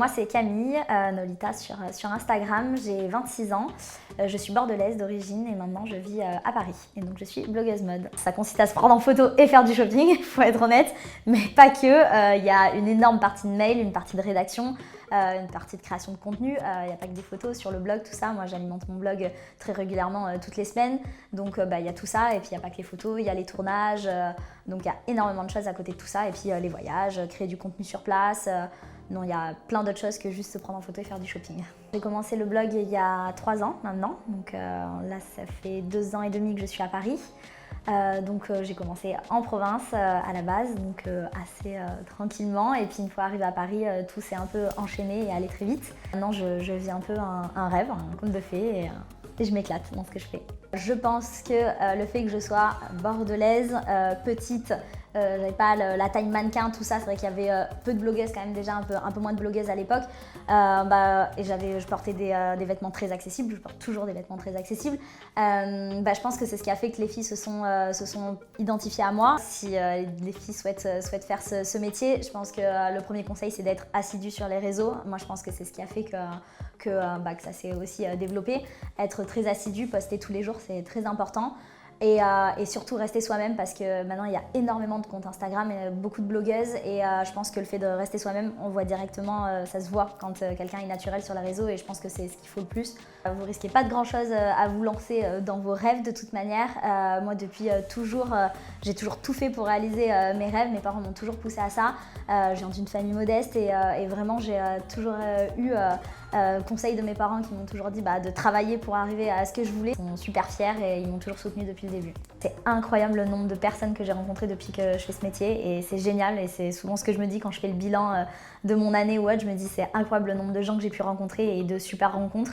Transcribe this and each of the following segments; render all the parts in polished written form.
Moi c'est Camille, Nolita sur Instagram, j'ai 26 ans, je suis bordelaise d'origine et maintenant je vis à Paris et donc je suis blogueuse mode. Ça consiste à se prendre en photo et faire du shopping, faut être honnête, mais pas que. Il y a une énorme partie de mail, une partie de rédaction, une partie de création de contenu. Il n'y a pas que des photos sur le blog, tout ça. Moi j'alimente mon blog très régulièrement toutes les semaines, donc il y a tout ça et puis il n'y a pas que les photos, il y a les tournages, donc il y a énormément de choses à côté de tout ça et puis les voyages, créer du contenu sur place. Non, il y a plein d'autres choses que juste se prendre en photo et faire du shopping. J'ai commencé le blog il y a 3 ans maintenant, donc là ça fait 2 ans et demi que je suis à Paris. J'ai commencé en province à la base, donc assez tranquillement, et puis une fois arrivée à Paris, tout s'est un peu enchaîné et allé très vite. Maintenant je vis un peu un rêve, un conte de fées, et je m'éclate dans ce que je fais. Je pense que le fait que je sois bordelaise, petite, j'avais pas la taille mannequin, tout ça, c'est vrai qu'il y avait peu de blogueuses quand même, déjà un peu moins de blogueuses à l'époque, et je portais des vêtements très accessibles, je porte toujours des vêtements très accessibles. Je pense que c'est ce qui a fait que les filles se sont identifiées à moi. Si les filles souhaitent faire ce métier, je pense que le premier conseil c'est d'être assidu sur les réseaux. Moi je pense que c'est ce qui a fait que ça s'est aussi développé. Être très assidu, poster tous les jours, c'est très important. Et surtout rester soi-même parce que maintenant il y a énormément de comptes Instagram et beaucoup de blogueuses et je pense que le fait de rester soi-même, on voit directement, ça se voit quand quelqu'un est naturel sur les réseaux et je pense que c'est ce qu'il faut le plus. Vous risquez pas de grand chose à vous lancer dans vos rêves de toute manière. Moi depuis toujours, j'ai toujours tout fait pour réaliser mes rêves, mes parents m'ont toujours poussé à ça. Je viens d'une famille modeste et vraiment j'ai toujours eu conseil de mes parents qui m'ont toujours dit de travailler pour arriver à ce que je voulais. Ils sont super fiers et ils m'ont toujours soutenue depuis le début. C'est incroyable le nombre de personnes que j'ai rencontrées depuis que je fais ce métier et c'est génial et c'est souvent ce que je me dis quand je fais le bilan de mon année ou autre. Je me dis c'est incroyable le nombre de gens que j'ai pu rencontrer et de super rencontres.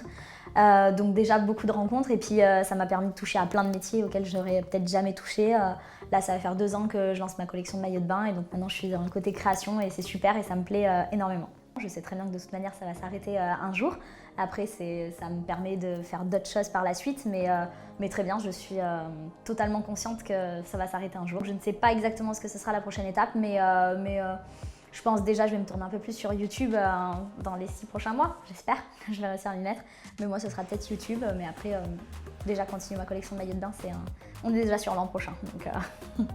Donc déjà beaucoup de rencontres et puis ça m'a permis de toucher à plein de métiers auxquels je n'aurais peut-être jamais touché. Là ça va faire 2 ans que je lance ma collection de maillots de bain et donc maintenant je suis dans le côté création et c'est super et ça me plaît énormément. Je sais très bien que de toute manière ça va s'arrêter un jour. Après ça me permet de faire d'autres choses par la suite mais très bien, je suis totalement consciente que ça va s'arrêter un jour. Je ne sais pas exactement ce que ce sera la prochaine étape mais je pense déjà je vais me tourner un peu plus sur YouTube dans les 6 prochains mois, j'espère. Je vais réussir à m'y mettre. Mais moi ce sera peut-être YouTube, mais après déjà continuer ma collection de maillots de bain, on est déjà sur l'an prochain. Donc,